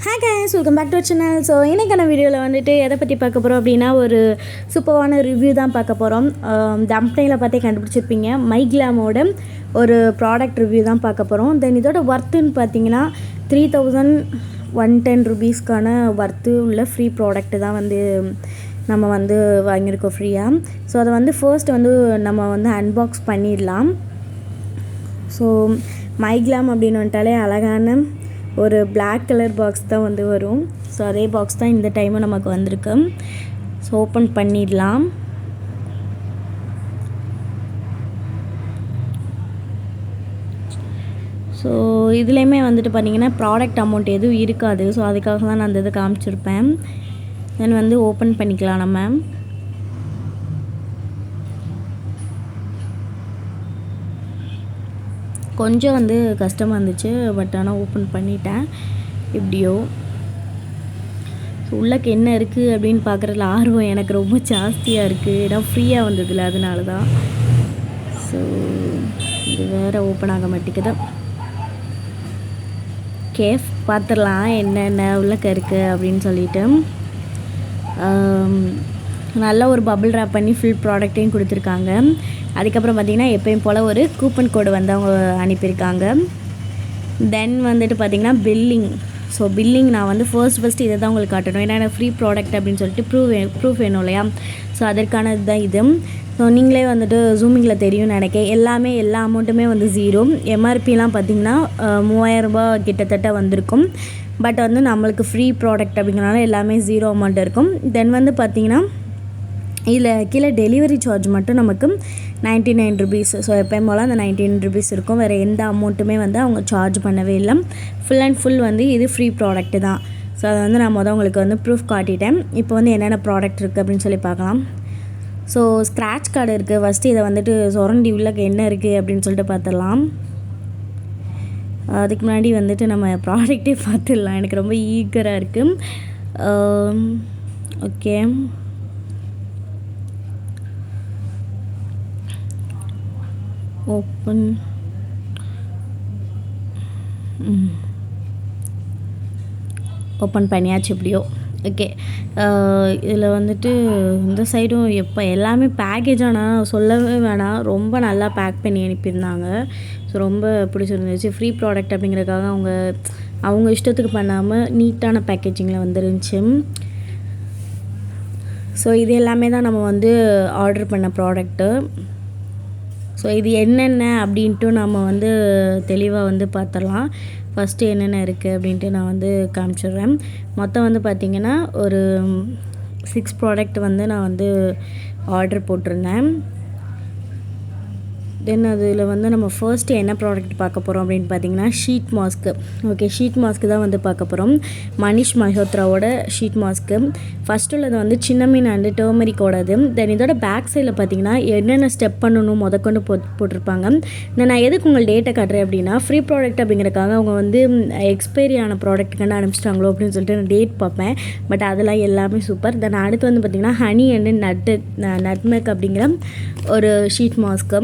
Hi guys, welcome back to our channel. So இன்னைக்கான வீடியோவில் வந்துட்டு எதை பற்றி பார்க்க போகிறோம் அப்படின்னா ஒரு சூப்பரான ரிவ்யூ தான் பார்க்க போகிறோம். தம்ப்னையில் பார்த்தே கண்டுபிடிச்சிருப்பீங்க. மைக்லாமோட ஒரு ப்ராடக்ட் ரிவ்யூ தான் பார்க்க போகிறோம். தென் இதோட ஒர்த்துன்னு பார்த்தீங்கன்னா 3110 rupeesக்கான ஒர்த்து உள்ள ஃப்ரீ ப்ராடக்ட்டு தான் வந்து நம்ம வந்து வாங்கியிருக்கோம் ஃப்ரீயாக. ஸோ அதை வந்து ஃபர்ஸ்ட் வந்து நம்ம வந்து அன்பாக்ஸ் பண்ணிடலாம். ஸோ மைக்லாம் அப்படின்னு வந்துட்டாலே அழகான ஒரு பிளாக் கலர் பாக்ஸ் தான் வந்து வரும். ஸோ அதே பாக்ஸ் தான் இந்த டைமும் நமக்கு வந்திருக்கு. ஸோ ஓப்பன் பண்ணிடலாம். ஸோ இதுலேயுமே வந்துட்டு பார்த்திங்கன்னா ப்ராடக்ட் அமௌண்ட் எதுவும் இருக்காது. ஸோ அதுக்காக தான் நான் அந்த இதை காமிச்சிருப்பேன். தென் வந்து ஓப்பன் பண்ணிக்கலாம் நம்ம. கொஞ்சம் வந்து கஷ்டமாக இருந்துச்சு, பட் ஆனால் ஓப்பன் பண்ணிட்டேன் எப்படியோ. ஸோ உள்ளக்கு என்ன இருக்குது அப்படின்னு பார்க்குறதுல ஆர்வம் எனக்கு ரொம்ப ஜாஸ்தியாக இருக்குது. ஏன்னா ஃப்ரீயாக வந்ததில்ல, அதனால தான். ஸோ இது வேறு ஓப்பன் ஆக மாட்டேங்குது. கேஃப் பார்த்துடலாம் என்னென்ன உள்ளக்க இருக்குது அப்படின்னு சொல்லிட்டு. நல்ல ஒரு பபிள் ரேப் பண்ணி ஃபுல் ப்ராடக்ட்டையும் கொடுத்துருக்காங்க. அதுக்கப்புறம் பார்த்திங்கன்னா எப்பயும் போல் ஒரு கூப்பன் கோடு வந்து அவங்க அனுப்பியிருக்காங்க. தென் வந்துட்டு பார்த்திங்கன்னா பில்லிங். ஸோ பில்லிங் நான் வந்து ஃபர்ஸ்ட் இதை தான் உங்களுக்கு காட்டணும். ஏன்னா எனக்கு ஃப்ரீ ப்ராடக்ட் அப்படின்னு சொல்லிட்டு ப்ரூஃப் வேணும் இல்லையா. ஸோ அதற்கானது தான் இது. ஸோ நீங்களே வந்துட்டு ஜூமிங்கில் தெரியும்னு நினைக்கிறேன். எல்லா அமௌண்ட்டுமே வந்து ஜீரோ. எம்ஆர்பிலாம் பார்த்திங்கன்னா 3000 ரூபாய் கிட்டத்தட்ட வந்திருக்கும். பட் வந்து நம்மளுக்கு ஃப்ரீ ப்ராடக்ட் அப்படிங்கிறனால எல்லாமே ஜீரோ அமௌண்ட் இருக்கும். தென் வந்து பார்த்திங்கன்னா இதில் கீழே டெலிவரி சார்ஜ் மட்டும் நமக்கு 99 rupees. ஸோ எப்போயும் போல் அந்த 99 rupees இருக்கும். வேறு எந்த அமௌண்ட்டுமே வந்து அவங்க சார்ஜ் பண்ணவே இல்லை. ஃபுல் அண்ட் ஃபுல் வந்து இது ஃப்ரீ ப்ராடக்ட்டு தான். ஸோ அதை வந்து நான் உங்களுக்கு வந்து ப்ரூஃப் காட்டிட்டேன். இப்போ வந்து என்னென்ன ப்ராடக்ட் இருக்குது அப்படின்னு சொல்லி பார்க்கலாம். ஸோ ஸ்க்ராட்ச் கார்டு இருக்குது. ஃபஸ்ட்டு இதை வந்துட்டு சொரண்டி உள்ளக்கு என்ன இருக்குது அப்படின்னு சொல்லிட்டு பார்த்துடலாம். அதுக்கு முன்னாடி வந்துட்டு நம்ம ப்ராடக்டே பார்த்துடலாம். எனக்கு ரொம்ப ஈகராக இருக்குது. ஓகே, ஓப்பன் பண்ணியாச்சு எப்படியோ. ஓகே, இதில் வந்துட்டு இந்த சைடும் எப்போ எல்லாமே பேக்கேஜ் ஆனால் சொல்லவே வேணாம், ரொம்ப நல்லா பேக் பண்ணி அனுப்பியிருந்தாங்க. ஸோ ரொம்ப பிடிச்சிருந்துச்சு. ஃப்ரீ ப்ராடக்ட் அப்படிங்கிறதுக்காக அவங்க இஷ்டத்துக்கு பண்ணாமல் நீட்டான பேக்கேஜிங்கில் வந்துருந்துச்சு. ஸோ இது எல்லாமே தான் நம்ம வந்து ஆர்டர் பண்ண ப்ராடக்ட்டு. ஸோ இது என்னென்ன அப்படின்ட்டு நம்ம வந்து தெளிவாக வந்து பார்த்துடலாம். ஃபஸ்ட்டு என்னென்ன இருக்குது அப்படின்ட்டு நான் வந்து காமிச்சிடுறேன். மொத்தம் வந்து பார்த்திங்கன்னா ஒரு 6 ப்ராடக்ட் வந்து நான் வந்து ஆர்டர் போட்டிருந்தேன். தென் அதில் வந்து நம்ம ஃபர்ஸ்ட்டு என்ன ப்ராடக்ட் பார்க்க போகிறோம் அப்படின்னு பார்த்திங்கன்னா sheet mask. Okay, sheet mask தான் வந்து பார்க்க போகிறோம். மனிஷ் மல்ஹோத்ராவோட ஷீட் மாஸ்க்கு. ஃபஸ்ட்டு உள்ளது வந்து சின்ன மீன் அண்டு டர்மரிக்கோடது. தென் இதோட பேக் சைடில் பார்த்திங்கன்னா என்னென்ன ஸ்டெப் பண்ணணும் முதற்கொண்டு போட்டிருப்பாங்க. நான் எதுக்கு உங்கள் டேட்டை காட்டுறேன் அப்படின்னா ஃப்ரீ ப்ராடக்ட் அப்படிங்கிறக்காக அவங்க வந்து எக்ஸ்பைரி ஆன ப்ராடக்ட் கண்டு அனுப்பிச்சிட்டாங்களோ அப்படின்னு சொல்லிட்டு நான் டேட் பார்ப்பேன். பட் அதெல்லாம் எல்லாமே சூப்பர். தென் அடுத்து வந்து பார்த்திங்கன்னா ஹனி அண்டு நட்மெக் அப்படிங்கிற ஒரு ஷீட் மாஸ்க்கு.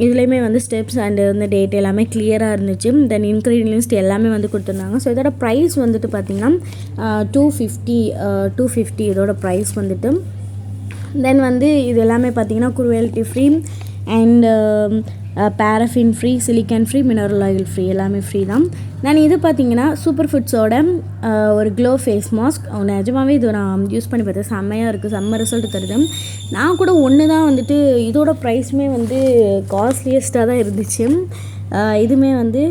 இதுலேயுமே வந்து ஸ்டெப்ஸ் அண்டு வந்து டேட் எல்லாமே கிளியராக இருந்துச்சு. தென் இன்க்ரீடியன்ஸ் எல்லாமே வந்து கொடுத்துருந்தாங்க. ஸோ இதோட ப்ரைஸ் வந்துட்டு பார்த்திங்கன்னா 250 இதோட ப்ரைஸ் வந்துட்டு. தென் வந்து இது எல்லாமே பார்த்திங்கன்னா cruelty free and paraben free, silicone free, mineral oil free, எல்லாமே ஃப்ரீ தான். நான் இது பார்த்திங்கன்னா சூப்பர் ஃபுட்ஸோட ஒரு க்ளோ ஃபேஸ் மாஸ்க். நிஜமாகவே இது நான் யூஸ் பண்ணி பார்த்தேன். செம்மையாக இருக்குது, செம்ம ரிசல்ட் தருது. நான் கூட ஒன்று தான் வந்துட்டு இதோட ப்ரைஸுமே வந்து காஸ்ட்லியஸ்ட்டாக தான் இருந்துச்சு. இதுவுமே வந்து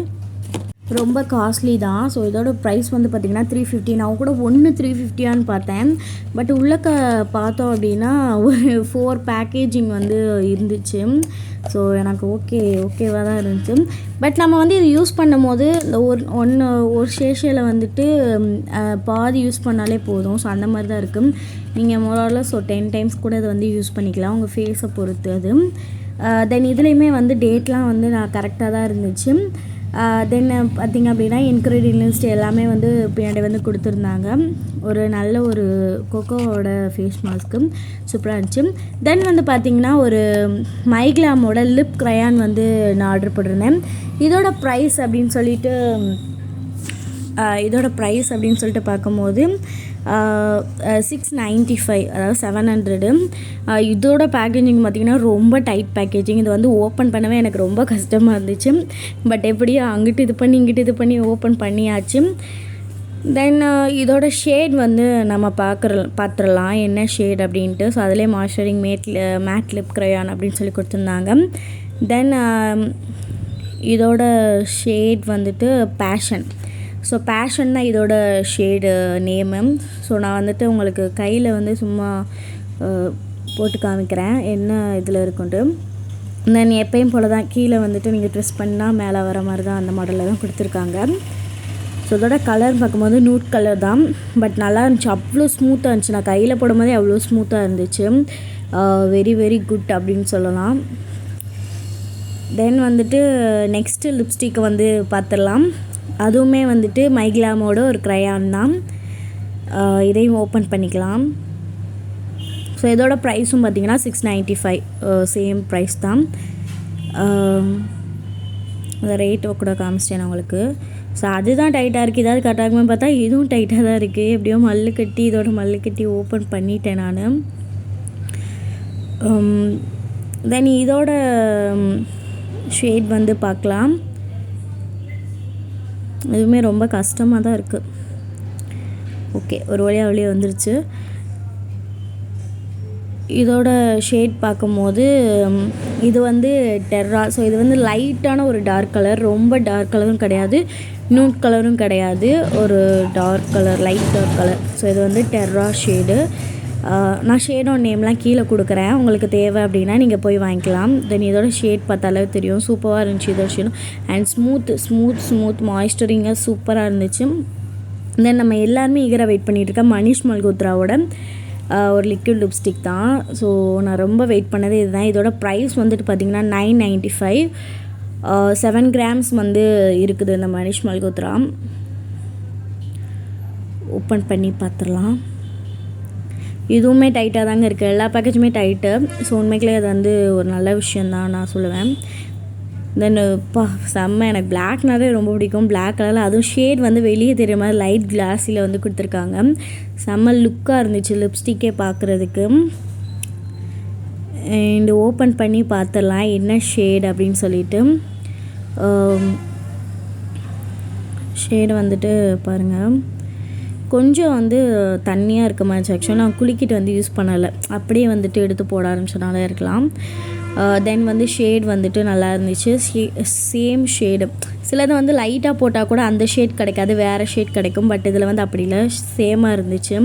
ரொம்ப காஸ்ட்லி தான். ஸோ இதோட ப்ரைஸ் வந்து பார்த்திங்கன்னா 350. நான் கூட 350 பார்த்தேன். பட் உள்ளக்க பார்த்தோம் அப்படின்னா ஒரு 4 பேக்கேஜிங் வந்து இருந்துச்சு. ஸோ எனக்கு ஓகேவாக தான் இருந்துச்சு. பட் நம்ம வந்து இது யூஸ் பண்ணும் போது இந்த ஒரு சேஷியில் வந்துட்டு பாதி யூஸ் பண்ணாலே போதும். ஸோ அந்த மாதிரி தான் இருக்குது. நீங்கள் மோரால 10 times கூட இதை வந்து யூஸ் பண்ணிக்கலாம், உங்கள் ஃபேஸை பொறுத்து அது. தென் இதுலேயுமே வந்து டேட்லாம் வந்து நான் கரெக்டாக தான் இருந்துச்சு. தென் பார்த்திங்க அப்படின்னா இன்க்ரீடியன்ஸ் எல்லாமே வந்து பின்னாடி வந்து கொடுத்துருந்தாங்க. ஒரு நல்ல ஒரு கொக்கோவோட ஃபேஸ் மாஸ்க்கு சூப்பராக இருந்துச்சு. தென் வந்து பார்த்திங்கன்னா ஒரு மைக்லாமோட லிப் க்ரையான் வந்து நான் ஆர்டர் போட்டிருந்தேன். இதோட ப்ரைஸ் அப்படின்னு சொல்லிட்டு இதோட ப்ரைஸ் அப்படின்னு சொல்லிட்டு பார்க்கும்போது 695, அதாவது 700. இதோட பேக்கேஜிங் பார்த்திங்கன்னா ரொம்ப டைட் பேக்கேஜிங். இது வந்து ஓப்பன் பண்ணவே எனக்கு ரொம்ப கஷ்டமாக இருந்துச்சு. பட் எப்படியோ அங்கிட்டு இது பண்ணி இங்கிட்டு இது பண்ணி ஓப்பன் பண்ணியாச்சு. தென் இதோட ஷேட் வந்து நம்ம பார்த்துடலாம் என்ன ஷேட் அப்படின்ட்டு. ஸோ அதிலே மாய்ஸ்சரிங் மேட் லிப் க்ரையான் அப்படின்னு சொல்லி கொடுத்துருந்தாங்க. தென் இதோட ஷேட் வந்துட்டு பேஷன். ஸோ பேஷன் தான் இதோட ஷேடு நேமு. ஸோ நான் வந்துட்டு உங்களுக்கு கையில் வந்து சும்மா போட்டு காமிக்கிறேன் என்ன இதில் இருக்குன்ட்டு. தென் எப்பயும் போல் தான் கீழே வந்துட்டு நீங்கள் ட்ரெஸ் பண்ணால் மேலே வர மாதிரி தான் அந்த மாடலில் தான் கொடுத்துருக்காங்க. ஸோ இதோட கலர் பார்க்கும்போது நூட் கலர் தான். பட் நல்லா இருந்துச்சு, அவ்வளோ ஸ்மூத்தாக இருந்துச்சு. நான் கையில் போடும்போதே அவ்வளோ ஸ்மூத்தாக இருந்துச்சு. வெரி வெரி குட் அப்படின்னு சொல்லலாம். தென் வந்துட்டு நெக்ஸ்ட்டு லிப்ஸ்டிக்கை வந்து பார்த்துடலாம். அதுவுமே வந்துட்டு மைக்லாமோட ஒரு க்ரையான் தான். இதையும் ஓப்பன் பண்ணிக்கலாம். ஸோ இதோட ப்ரைஸும் பார்த்திங்கன்னா 695, சேம் ப்ரைஸ் தான். அந்த ரேட்டை கூட காமிச்சிட்டேன் உங்களுக்கு. ஸோ அதுதான் டைட்டாக இருக்குது, ஏதாவது கட்டாகுமே பார்த்தா இதுவும் டைட்டாக தான் இருக்குது. எப்படியோ மல்லு கட்டி இதோட மல்லு கட்டி ஓப்பன் பண்ணிட்டேன் நான். தென் இதோட ஷேட் வந்து பார்க்கலாம். இதுவுமே ரொம்ப கஷ்டமாக தான் இருக்குது. ஓகே, ஒரு வழியாக வெளியே வந்துருச்சு. இதோட ஷேட் பார்க்கும்போது இது வந்து டெர்ரா. ஸோ இது வந்து லைட்டான ஒரு டார்க் கலர், ரொம்ப டார்க் கலரும் கிடையாது, நியூட் கலரும் கிடையாது, ஒரு dark colour, light dark colour. So இது வந்து டெர்ரா ஷேடு. நான் ஷேடோட நேம்லாம் கீழே கொடுக்குறேன், உங்களுக்கு தேவை அப்படின்னா நீங்கள் போய் வாங்கிக்கலாம். தென் இதோட ஷேட் பார்த்தாலே தெரியும், சூப்பராக இருந்துச்சு இதோட ஷேடும். அண்ட் ஸ்மூத் மாய்ஸ்சரிங்காக சூப்பராக இருந்துச்சு. தென் நம்ம எல்லாருமே ஈகராக வெயிட் பண்ணிகிட்ருக்கேன் மனிஷ் மல்கோத்ராவோட ஒரு லிக்விட் லிப்ஸ்டிக் தான். ஸோ நான் ரொம்ப வெயிட் பண்ணது இதுதான். இதோட ப்ரைஸ் வந்துட்டு பார்த்திங்கன்னா 995, 7 grams வந்து இருக்குது இந்த மனிஷ் மல்கோத்ரா. ஓப்பன் பண்ணி பார்த்துடலாம். இதுவுமே டைட்டாக தாங்க இருக்குது, எல்லா பேக்கேஜுமே டைட்டு. ஸோ உண்மைக்குள்ளே அது வந்து ஒரு நல்ல விஷயந்தான் நான் சொல்லுவேன். தென் செம்ம, எனக்கு பிளாக்னாலே ரொம்ப பிடிக்கும். பிளாக் கலரில் அதுவும் ஷேட் வந்து வெளியே தெரியுற மாதிரி லைட் கிளாஸில் வந்து கொடுத்துருக்காங்க. செம்ம லுக்காக இருந்துச்சு லிப்ஸ்டிக்கே பார்க்குறதுக்கு. அண்ட் ஓப்பன் பண்ணி பார்த்துடலாம் என்ன ஷேட் அப்படின்னு சொல்லிட்டு. ஷேடு வந்துட்டு பாருங்கள், கொஞ்சம் வந்து தண்ணியாக இருக்க மாதிரி. ஆக்சுவலாக நான் குளிக்கிட்டு வந்து யூஸ் பண்ணலை, அப்படியே வந்துட்டு எடுத்து போட ஆரம்பிச்சனால இருக்கலாம். தென் வந்து ஷேட் வந்துட்டு நல்லா இருந்துச்சு, சேம் ஷேடு. சிலது வந்து லைட்டாக போட்டால் கூட அந்த ஷேட் கிடைக்காது, வேறு ஷேட் கிடைக்கும். பட் இதில் வந்து அப்படி இல்லை, சேமாக இருந்துச்சு.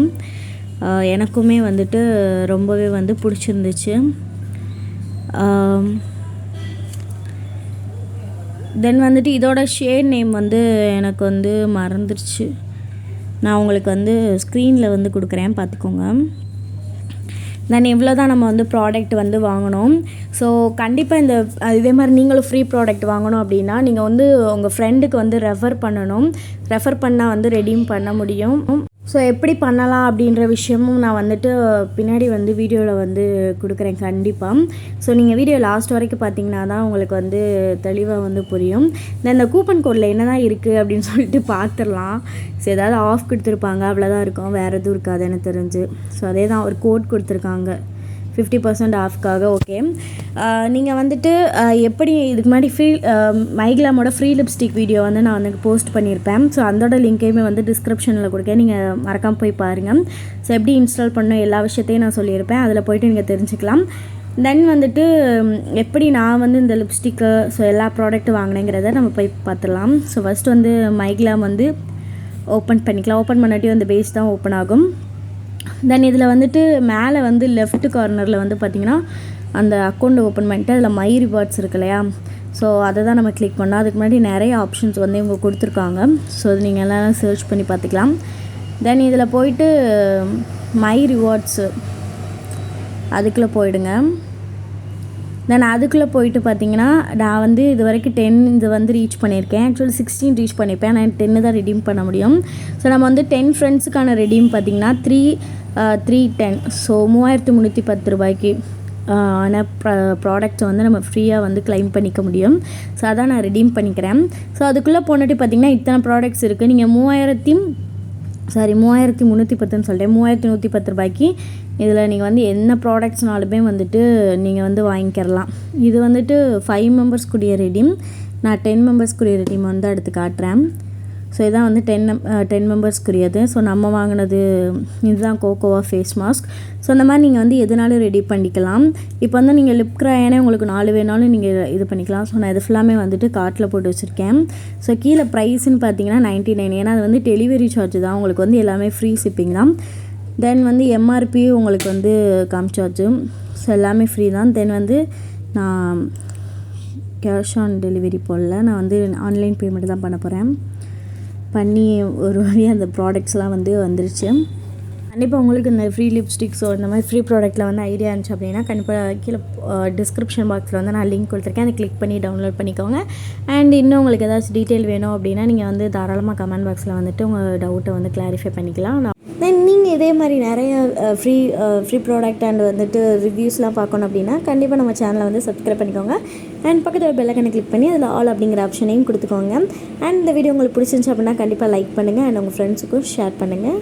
எனக்குமே வந்துட்டு ரொம்பவே வந்து பிடிச்சிருந்துச்சு. தென் வந்துட்டு இதோட ஷேட் நேம் வந்து எனக்கு வந்து மறந்துடுச்சு, நான் உங்களுக்கு வந்து ஸ்க்ரீனில் வந்து கொடுக்குறேன் பார்த்துக்கோங்க. தென் இவ்வளோ தான் நம்ம வந்து ப்ராடக்ட் வந்து வாங்கணும். ஸோ கண்டிப்பாக இதே மாதிரி நீங்களும் ஃப்ரீ ப்ராடக்ட் வாங்கணும் அப்படின்னா நீங்கள் வந்து உங்கள் ஃப்ரெண்டுக்கு வந்து ரெஃபர் பண்ணணும். ரெஃபர் பண்ணால் வந்து ரெடீம் பண்ண முடியும். ஸோ எப்படி பண்ணலாம் அப்படின்ற விஷயமும் நான் வந்துட்டு பின்னாடி வந்து வீடியோவில் வந்து கொடுக்குறேன் கண்டிப்பாக. ஸோ நீங்கள் வீடியோ லாஸ்ட் வரைக்கும் பார்த்தீங்கன்னா தான் உங்களுக்கு வந்து தெளிவாக வந்து புரியும். இந்த கூப்பன் கோடில் என்ன தான் இருக்குது அப்படின்னு சொல்லிட்டு பார்த்துடலாம். ஸோ ஏதாவது ஆஃப் கொடுத்துருப்பாங்க, அவ்வளோதான் இருக்கும், வேறு எதுவும் இருக்காது எனக்கு தெரிஞ்சு. ஸோ அதே தான் ஒரு கோட் கொடுத்துருக்காங்க 50% ஆஃப்காக. ஓகே, நீங்கள் வந்துட்டு எப்படி இதுக்கு முன்னாடி மைக்லாமோட ஃப்ரீ லிப்ஸ்டிக் வீடியோ வந்து நான் வந்து போஸ்ட் பண்ணியிருப்பேன். ஸோ அதோட லிங்க்கையுமே வந்து டிஸ்கிரிப்ஷனில் கொடுக்கேன், நீங்கள் மறக்காமல் போய் பாருங்கள். ஸோ எப்படி இன்ஸ்டால் பண்ணணும் எல்லா விஷயத்தையும் நான் சொல்லியிருப்பேன், அதில் போய்ட்டு நீங்கள் தெரிஞ்சுக்கலாம். தென் வந்துட்டு எப்படி நான் வந்து இந்த லிப்ஸ்டிக்கு ஸோ எல்லா ப்ராடக்ட்டும் வாங்கினேங்கிறத நம்ம போய் பார்த்துடலாம். ஸோ ஃபஸ்ட்டு வந்து மைக்லாம் வந்து ஓப்பன் பண்ணிக்கலாம். ஓப்பன் பண்ணாட்டி வந்து பேஸ் தான் ஓப்பன் ஆகும். தென் இதில் வந்துட்டு மேலே வந்து லெஃப்ட் கார்னரில் வந்து பார்த்திங்கன்னா அந்த அக்கௌண்ட் ஓப்பன் பண்ணிட்டு அதில் மை ரிவார்ட்ஸ் இருக்கு இல்லையா, ஸோ அதை தான் நம்ம கிளிக் பண்ணோம். அதுக்கு முன்னாடி நிறைய ஆப்ஷன்ஸ் வந்து இவங்க கொடுத்துருக்காங்க. ஸோ அது நீங்கள் எல்லாம் சர்ச் பண்ணி பார்த்துக்கலாம். தென் இதில் போயிட்டு மை ரிவார்ட்ஸு அதுக்குள்ளே போயிடுங்க. தென் அதுக்குள்ளே போயிட்டு பார்த்தீங்கன்னா நான் வந்து இது வரைக்கும் 10 இது வந்து ரீச் பண்ணியிருக்கேன். ஆக்சுவலி 16 ரீச் பண்ணியிருப்பேன், நான் 10 தான் ரெடீம் பண்ண முடியும். ஸோ நம்ம வந்து 10 ஃப்ரெண்ட்ஸுக்கான ரெடீம் பார்த்திங்கன்னா 310, ஸோ 3310 ரூபாய்க்கு ஆன ப்ராடக்ட்ஸை வந்து நம்ம ஃப்ரீயாக வந்து கிளைம் பண்ணிக்க முடியும். ஸோ அதான் நான் ரெடீம் பண்ணிக்கிறேன். ஸோ அதுக்குள்ளே போனட்டு பார்த்திங்கன்னா இத்தனை ப்ராடக்ட்ஸ் இருக்குது. நீங்கள் 3310 சொல்லிட்டேன், 3110 ரூபாய்க்கு இதில் நீங்கள் வந்து என்ன ப்ராடக்ட்ஸ்னாலுமே வந்துட்டு நீங்கள் வந்து வாங்கிக்கிறலாம். இது வந்துட்டு 5 மெம்பர்ஸ்க்குரிய ரெடீம். நான் 10 மெம்பர்ஸ்க்குரிய ரெடீம் வந்து எடுத்து காட்டுறேன். ஸோ இதான் வந்து 10 மெம்பர்ஸ்க்குரியது. ஸோ நம்ம வாங்கினது இதுதான் கோகோவா ஃபேஸ் மாஸ்க். ஸோ அந்த மாதிரி நீங்கள் வந்து எதுனாலும் ரெடி பண்ணிக்கலாம். இப்போ வந்து நீங்கள் லிப் கிராயானே உங்களுக்கு 4 வேணாலும் நீங்கள் இது பண்ணிக்கலாம். ஸோ நான் இது ஃபுல்லாமே வந்துட்டு கார்ட்டில் போட்டு வச்சுருக்கேன். ஸோ கீழே ப்ரைஸ்ன்னு பார்த்தீங்கன்னா 99, ஏன்னா அது வந்து டெலிவரி சார்ஜ் தான், உங்களுக்கு வந்து எல்லாமே ஃப்ரீ ஷிப்பிங் தான். தென் வந்து எம்ஆர்பி உங்களுக்கு வந்து காமிச்சாச்சு. ஸோ எல்லாமே ஃப்ரீ தான். தென் வந்து நான் கேஷ் ஆன் டெலிவரி போடல, நான் வந்து ஆன்லைன் பேமெண்ட் தான் பண்ண போகிறேன். பண்ணி ஒரு வழியாக அந்த ப்ராடக்ட்ஸ்லாம் வந்து வந்துருச்சு. கண்டிப்பாக உங்களுக்கு இந்த ஃப்ரீ லிப்ஸ்டிக்ஸோ இந்த மாதிரி ஃப்ரீ ப்ராடக்ட்டில் வந்து ஐடியா இருந்துச்சு அப்படின்னா கண்டிப்பாக கீழே டிஸ்கிரிப்ஷன் பாக்ஸில் வந்து நான் லிங்க் கொடுத்துருக்கேன், அதை கிளிக் பண்ணி டவுன்லோட் பண்ணிக்கோங்க. அண்ட் இன்னும் உங்களுக்கு ஏதாச்சும் டீட்டெயில் வேணும் அப்படின்னா நீங்கள் வந்து தாராளமாக கமெண்ட் பாக்ஸில் வந்துட்டு உங்கள் டவுட்டை வந்து கிளாரிஃபை பண்ணிக்கலாம். தென் நீங்கள் இதே மாதிரி நிறைய ஃப்ரீ ப்ராடக்ட் அண்ட் வந்துட்டு ரிவ்யூஸ்லாம் பார்க்கணும் அப்படின்னா கண்டிப்பாக நம்ம சேனலை வந்து சப்ஸ்கிரைப் பண்ணிக்கோங்க. அண்ட் பக்கத்தில் பெல் ஐக்கனை கிளிக் பண்ணி அதில் ஆல் அப்படிங்கிற ஆப்ஷனையும் கொடுத்துக்கோங்க. அண்ட் இந்த வீடியோ உங்களுக்கு பிடிச்சிருந்துச்சு அப்படின்னா கண்டிப்பாக லைக் பண்ணுங்கள் அண்ட் உங்கள் ஃப்ரெண்ட்ஸுக்கும் ஷேர் பண்ணுங்கள்.